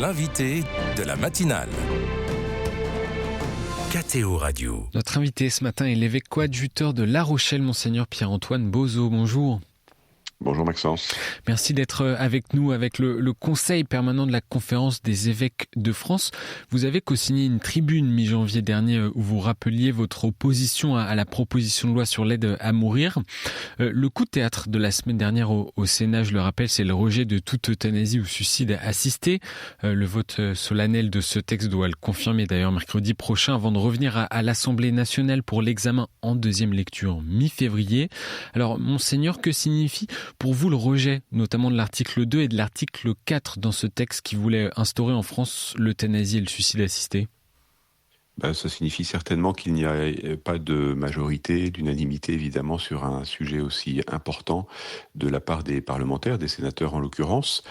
l'invité de la matinale. KTO Radio. Notre invité ce matin est l'évêque coadjuteur de La Rochelle, Monseigneur Pierre-Antoine Bozo. Bonjour. Bonjour Maxence. Merci d'être avec nous, avec le Conseil permanent de la Conférence des évêques de France. Vous avez co-signé une tribune mi-janvier dernier où vous rappeliez votre opposition à la proposition de loi sur l'aide à mourir. Le coup de théâtre de la semaine dernière au Sénat, je le rappelle, c'est le rejet de toute euthanasie ou suicide assisté. Le vote solennel de ce texte doit le confirmer d'ailleurs mercredi prochain avant de revenir à l'Assemblée nationale pour l'examen en deuxième lecture mi-février. Alors, Monseigneur, que signifie pour vous le rejet, notamment de l'article 2 et de l'article 4 dans ce texte qui voulait instaurer en France l'euthanasie et le suicide assisté? Ça signifie certainement qu'il n'y a pas de majorité, d'unanimité évidemment sur un sujet aussi important de la part des parlementaires, des sénateurs en l'occurrence.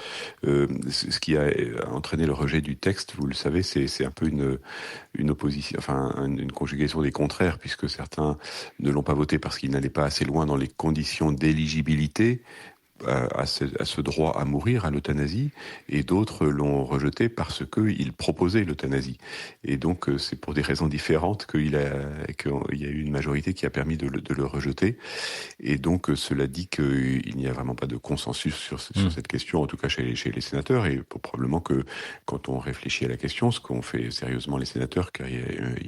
Ce qui a entraîné le rejet du texte, vous le savez, c'est un peu une opposition, une conjugaison des contraires, puisque certains ne l'ont pas voté parce qu'ils n'allaient pas assez loin dans les conditions d'éligibilité à ce droit à mourir, à l'euthanasie, et d'autres l'ont rejeté parce qu'ils proposaient l'euthanasie. Et donc c'est pour des raisons différentes qu'il y a eu une majorité qui a permis de le rejeter. Et donc cela dit qu'il n'y a vraiment pas de consensus sur cette question, en tout cas chez les sénateurs, et probablement que quand on réfléchit à la question, ce qu'ont fait sérieusement les sénateurs, car il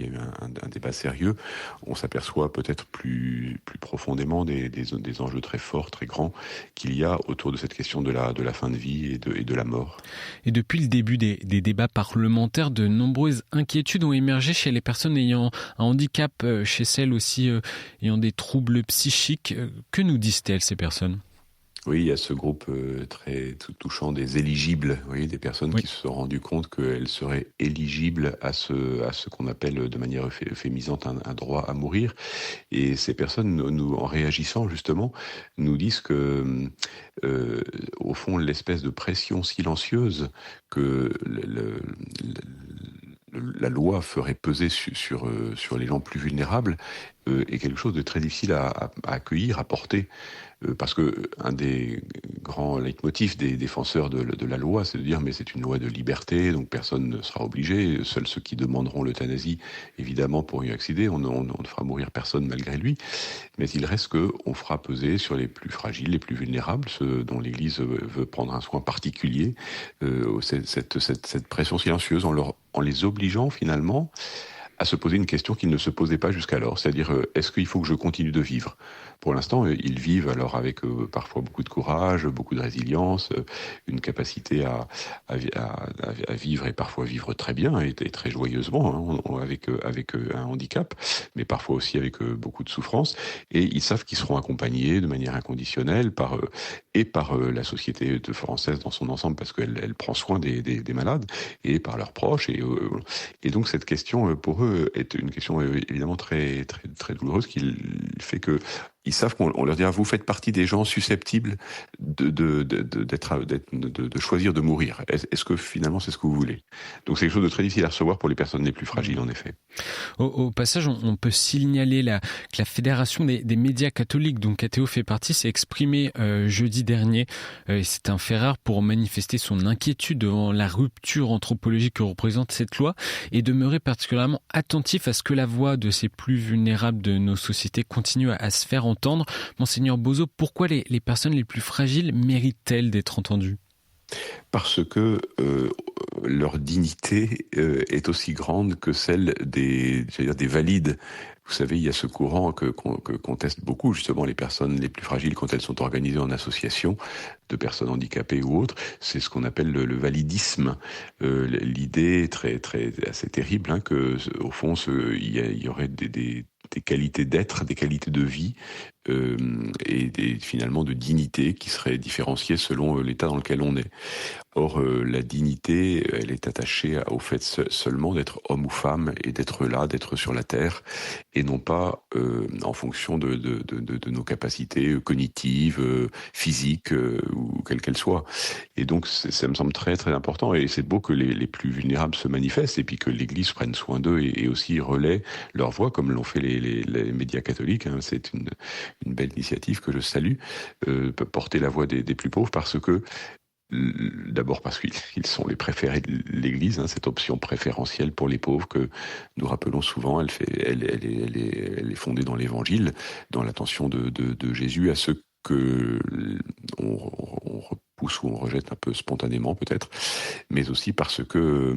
y a eu un débat sérieux, on s'aperçoit peut-être plus profondément des enjeux très forts, très grands, qu'il y a autour de cette question de la fin de vie et de la mort. Et depuis le début des débats parlementaires, de nombreuses inquiétudes ont émergé chez les personnes ayant un handicap, chez celles aussi ayant des troubles psychiques. Que nous disent-elles, ces personnes ? Oui, il y a ce groupe très touchant des éligibles, des personnes qui se sont rendues compte qu'elles seraient éligibles à ce qu'on appelle de manière euphémisante un droit à mourir. Et ces personnes, en réagissant justement, nous disent que, au fond, l'espèce de pression silencieuse que la loi ferait peser sur les gens plus vulnérables est quelque chose de très difficile à accueillir, à porter. Parce que un des grands leitmotifs des défenseurs de la loi, c'est de dire mais c'est une loi de liberté, donc personne ne sera obligé, seuls ceux qui demanderont l'euthanasie, évidemment, pourront y accéder, on ne fera mourir personne malgré lui, mais il reste qu'on fera peser sur les plus fragiles, les plus vulnérables, ceux dont l'Église veut prendre un soin particulier, cette pression silencieuse en les obligeant finalement à se poser une question qu'ils ne se posaient pas jusqu'alors, c'est-à-dire est-ce qu'il faut que je continue de vivre ? Pour l'instant, ils vivent alors avec parfois beaucoup de courage, beaucoup de résilience, une capacité à vivre et parfois vivre très bien et très joyeusement avec un handicap, mais parfois aussi avec beaucoup de souffrance. Et ils savent qu'ils seront accompagnés de manière inconditionnelle par la société française dans son ensemble, parce qu'elle prend soin des malades, et par leurs proches. Et donc cette question pour eux est une question évidemment très très très douloureuse, qui fait que ils savent qu'on leur dira vous faites partie des gens susceptibles de choisir de mourir. Est-ce que finalement c'est ce que vous voulez ? Donc c'est quelque chose de très difficile à recevoir pour les personnes les plus fragiles, en effet. Au passage, on peut signaler que la Fédération des médias catholiques, dont KTO fait partie, s'est exprimée jeudi dernier. C'est un fait rare pour manifester son inquiétude devant la rupture anthropologique que représente cette loi et demeurer particulièrement attentif à ce que la voix de ces plus vulnérables de nos sociétés continue à se faire entendre. Monseigneur Bozo, pourquoi les personnes les plus fragiles méritent-elles d'être entendues ? Parce que leur dignité est aussi grande que celle des valides. Vous savez, il y a ce courant que contestent beaucoup justement les personnes les plus fragiles quand elles sont organisées en association de personnes handicapées ou autres. C'est ce qu'on appelle le validisme. L'idée est très très assez terrible que au fond il y aurait des qualités d'être, des qualités de vie et finalement de dignité qui seraient différenciées selon l'état dans lequel on est. Or, la dignité, elle est attachée au fait seulement d'être homme ou femme et d'être là, d'être sur la terre, et non pas en fonction de nos capacités cognitives, physiques ou quelles qu'elles soient. Et donc, ça me semble très très important, et c'est beau que les plus vulnérables se manifestent et puis que l'Église prenne soin d'eux et aussi relaie leur voix, comme l'ont fait les médias catholiques. C'est une belle initiative que je salue, porter la voix des plus pauvres, parce que D'abord parce qu'ils sont les préférés de l'Église, cette option préférentielle pour les pauvres que nous rappelons souvent, elle est fondée dans l'Évangile, dans l'attention de Jésus à ceux que on repousse ou on rejette un peu spontanément peut-être, mais aussi parce que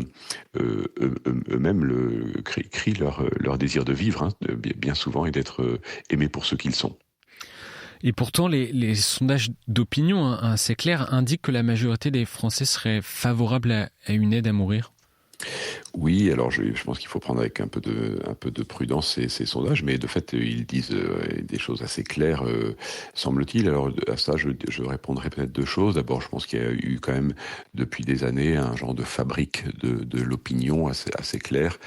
eux-mêmes crient leur désir de vivre, bien souvent, et d'être aimés pour ceux qu'ils sont. Et pourtant, les sondages d'opinion assez clairs indiquent que la majorité des Français seraient favorables à une aide à mourir. Oui, alors je pense qu'il faut prendre avec un peu de prudence ces sondages, mais de fait, ils disent des choses assez claires, semble-t-il. Alors à ça, je répondrai peut-être deux choses. D'abord, je pense qu'il y a eu quand même, depuis des années, un genre de fabrique de l'opinion assez claire,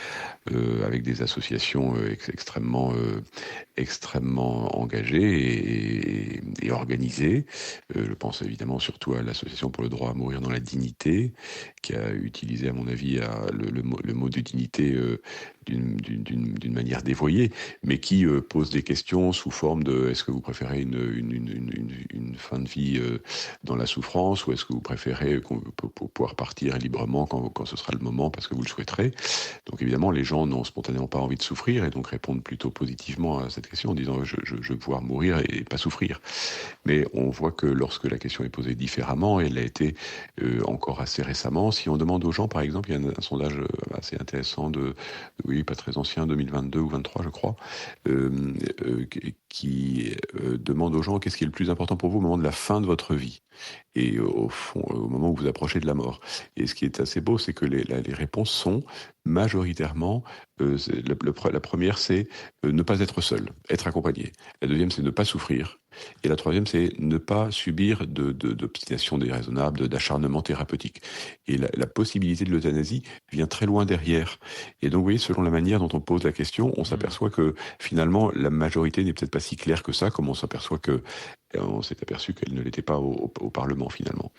avec des associations extrêmement engagées et organisées. Je pense évidemment surtout à l'Association pour le droit à mourir dans la dignité, qui a utilisé, à mon avis, le mot de dignité d'une manière dévoyée, mais qui pose des questions sous forme de: est-ce que vous préférez une fin de vie dans la souffrance, ou est-ce que vous préférez pouvoir partir librement quand ce sera le moment parce que vous le souhaiterez? Donc évidemment, les gens n'ont spontanément pas envie de souffrir, et donc répondent plutôt positivement à cette question en disant: je veux pouvoir mourir et pas souffrir. Mais on voit que lorsque la question est posée différemment, elle a été encore assez récemment. Si on demande aux gens, par exemple, il y a un sondage assez intéressant pas très ancien, 2022 ou 23 je crois, qui demande aux gens: qu'est-ce qui est le plus important pour vous au moment de la fin de votre vie, et au fond, au moment où vous approchez de la mort. Et ce qui est assez beau, c'est que les réponses sont majoritairement, la première, c'est ne pas être seul, être accompagné. La deuxième, c'est ne pas souffrir. Et la troisième, c'est ne pas subir d'obstination déraisonnable, d'acharnement thérapeutique. Et la possibilité de l'euthanasie vient très loin derrière. Et donc, vous voyez, selon la manière dont on pose la question, on s'aperçoit que finalement, la majorité n'est peut-être pas si claire que ça, comme on s'aperçoit que on s'est aperçu qu'elle ne l'était pas au Parlement, finalement.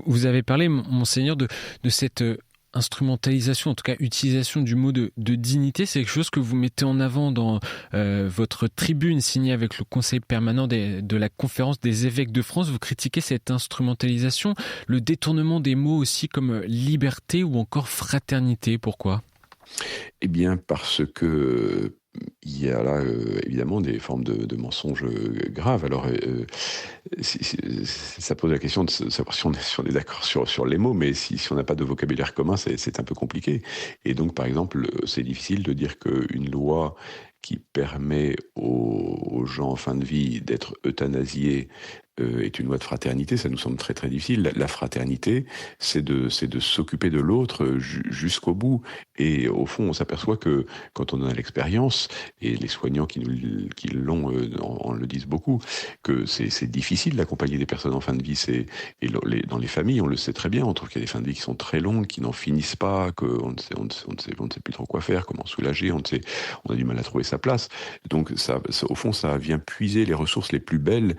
Vous avez parlé, monseigneur, de cette instrumentalisation, en tout cas utilisation du mot de dignité. C'est quelque chose que vous mettez en avant dans votre tribune signée avec le Conseil permanent de la Conférence des évêques de France. Vous critiquez cette instrumentalisation, le détournement des mots aussi comme liberté ou encore fraternité. Pourquoi ? Eh bien, parce que il y a là évidemment des formes de mensonges graves. Alors, ça pose la question de savoir si on est d'accord sur les mots, mais si on n'a pas de vocabulaire commun, c'est un peu compliqué. Et donc, par exemple, c'est difficile de dire qu'une loi qui permet aux gens en fin de vie d'être euthanasiés est une loi de fraternité. Ça nous semble très très difficile. La fraternité, c'est de s'occuper de l'autre jusqu'au bout. Et au fond, on s'aperçoit que quand on en a l'expérience, et les soignants qui l'ont en le disent beaucoup, que c'est difficile d'accompagner des personnes en fin de vie. Dans les familles, on le sait très bien, on trouve qu'il y a des fins de vie qui sont très longues, qui n'en finissent pas, qu'on ne sait plus trop quoi faire, comment soulager, on a du mal à trouver sa place. Donc au fond, ça vient puiser les ressources les plus belles,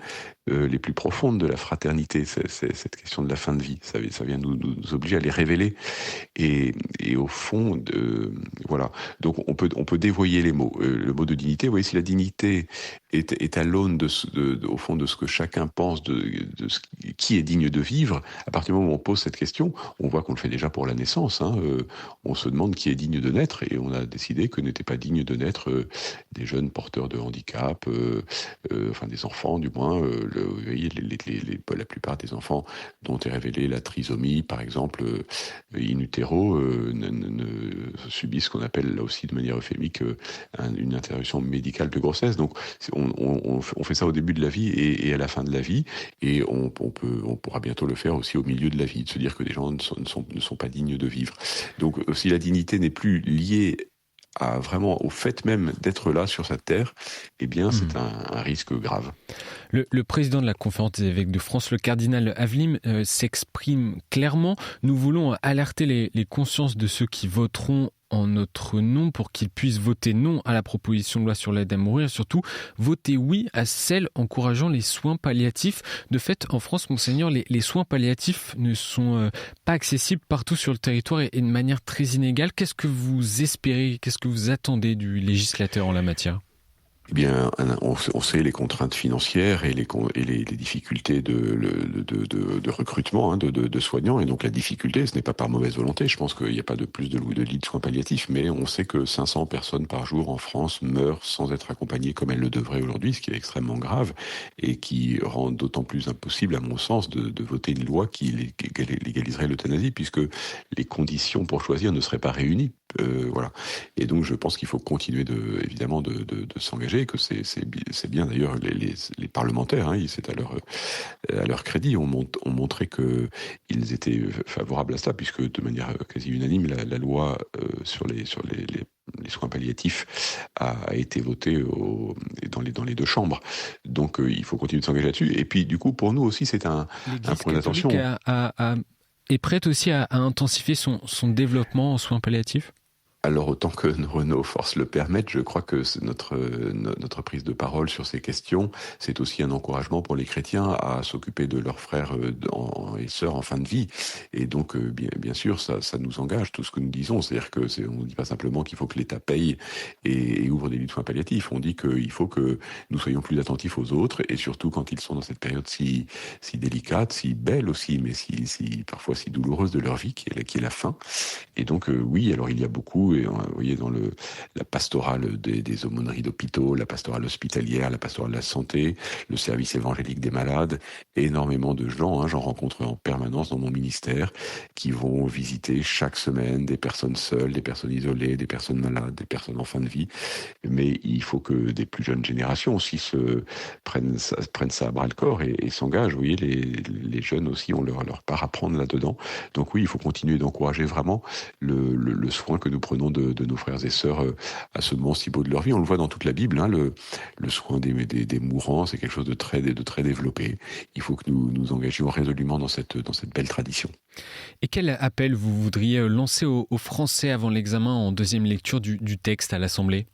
les plus profondes de la fraternité, c'est cette question de la fin de vie. Ça vient nous obliger à les révéler. Et au fond, voilà. Donc on peut dévoyer les mots. Le mot de dignité, vous voyez, si la dignité est à l'aune au fond de ce que chacun pense qui est digne de vivre, à partir du moment où on pose cette question, on voit qu'on le fait déjà pour la naissance. On se demande qui est digne de naître, et on a décidé que n'étaient pas dignes de naître des jeunes porteurs de handicap, enfin des enfants du moins. Vous voyez, la plupart des enfants dont est révélée la trisomie, par exemple, in utero, ne subissent ce qu'on appelle là aussi de manière euphémique une interruption médicale de grossesse. Donc on fait ça au début de la vie et à la fin de la vie, et on pourra bientôt le faire aussi au milieu de la vie, de se dire que des gens ne sont pas dignes de vivre. Donc si la dignité n'est plus liée vraiment au fait même d'être là sur cette terre, eh bien c'est un risque grave. Le président de la Conférence des évêques de France, le cardinal Aveline, s'exprime clairement. Nous voulons alerter les consciences de ceux qui voteront en notre nom pour qu'ils puissent voter non à la proposition de loi sur l'aide à mourir, et surtout voter oui à celle encourageant les soins palliatifs. De fait, en France, monseigneur, les soins palliatifs ne sont pas accessibles partout sur le territoire et de manière très inégale. Qu'est-ce que vous espérez, qu'est-ce que vous attendez du législateur en la matière ? Eh bien, on sait les contraintes financières et les difficultés de recrutement de soignants. Et donc la difficulté, ce n'est pas par mauvaise volonté. Je pense qu'il n'y a pas de plus de lits de soins palliatifs, mais on sait que 500 personnes par jour en France meurent sans être accompagnées comme elles le devraient aujourd'hui, ce qui est extrêmement grave et qui rend d'autant plus impossible, à mon sens, de voter une loi qui légaliserait l'euthanasie, puisque les conditions pour choisir ne seraient pas réunies. Voilà. Et donc je pense qu'il faut continuer évidemment de s'engager, que c'est bien d'ailleurs les parlementaires, hein, c'est à leur crédit, ont montré qu'ils étaient favorables à ça, puisque de manière quasi unanime, la loi sur les soins palliatifs a été votée dans les deux chambres. Donc il faut continuer de s'engager là-dessus. Et puis du coup, pour nous aussi, c'est un point d'attention. Est prête aussi à intensifier son développement en soins palliatifs ? Alors autant que nos forces le permettent, je crois que notre prise de parole sur ces questions, c'est aussi un encouragement pour les chrétiens à s'occuper de leurs frères et sœurs en fin de vie. Et donc, bien sûr, ça nous engage, tout ce que nous disons. C'est-à-dire on ne dit pas simplement qu'il faut que l'État paye et ouvre des lits de soins palliatifs. On dit qu'il faut que nous soyons plus attentifs aux autres, et surtout quand ils sont dans cette période si délicate, si belle aussi, mais parfois si douloureuse de leur vie, qui est la fin. Et donc, oui, alors il y a beaucoup. Et vous voyez, dans la pastorale des aumôneries d'hôpitaux, la pastorale hospitalière, la pastorale de la santé, le service évangélique des malades, énormément de gens, j'en rencontre en permanence dans mon ministère, qui vont visiter chaque semaine des personnes seules, des personnes isolées, des personnes malades, des personnes en fin de vie. Mais il faut que des plus jeunes générations aussi prennent ça à bras le corps et s'engagent. Vous voyez, les jeunes aussi ont leur part à prendre là-dedans. Donc oui, il faut continuer d'encourager vraiment le soin que nous prenons de nos frères et sœurs à ce moment si beau de leur vie. On le voit dans toute la Bible, le soin des mourants, c'est quelque chose de très développé. Il faut que nous nous engagions résolument dans cette belle tradition. Et quel appel vous voudriez lancer aux Français avant l'examen en deuxième lecture du texte à l'Assemblée ?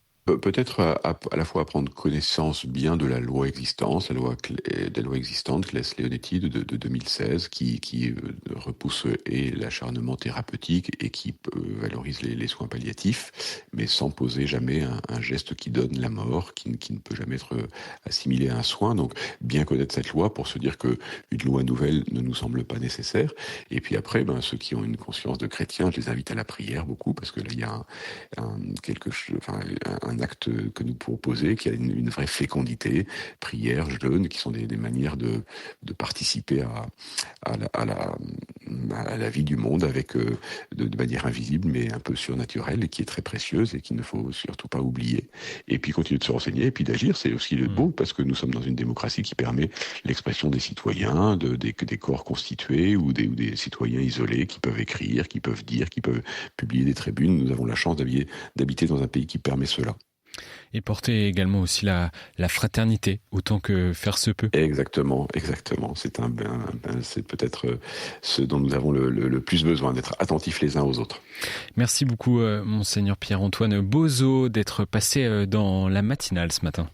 Peut-être à la fois à prendre connaissance bien de la loi existante, des lois existantes, Claes-Leonetti de 2016, qui repousse l'acharnement thérapeutique et qui valorise les soins palliatifs, mais sans poser jamais un geste qui donne la mort, qui ne peut jamais être assimilé à un soin. Donc bien connaître cette loi pour se dire qu'une loi nouvelle ne nous semble pas nécessaire. Et puis après, ceux qui ont une conscience de chrétien, je les invite à la prière beaucoup, parce que là il y a un acte que nous proposons, qui a une vraie fécondité, prière, jeûne, qui sont des manières de participer à la vie du monde avec de manière invisible, mais un peu surnaturelle, et qui est très précieuse et qu'il ne faut surtout pas oublier. Et puis continuer de se renseigner, et puis d'agir, c'est aussi le beau, parce que nous sommes dans une démocratie qui permet l'expression des citoyens, des corps constitués ou des citoyens isolés qui peuvent écrire, qui peuvent dire, qui peuvent publier des tribunes. Nous avons la chance d'habiter dans un pays qui permet cela. Et porter également aussi la fraternité, autant que faire se peut. Exactement. C'est peut-être ce dont nous avons le plus besoin, d'être attentifs les uns aux autres. Merci beaucoup, Monseigneur Pierre-Antoine Bozo, d'être passé dans la matinale ce matin.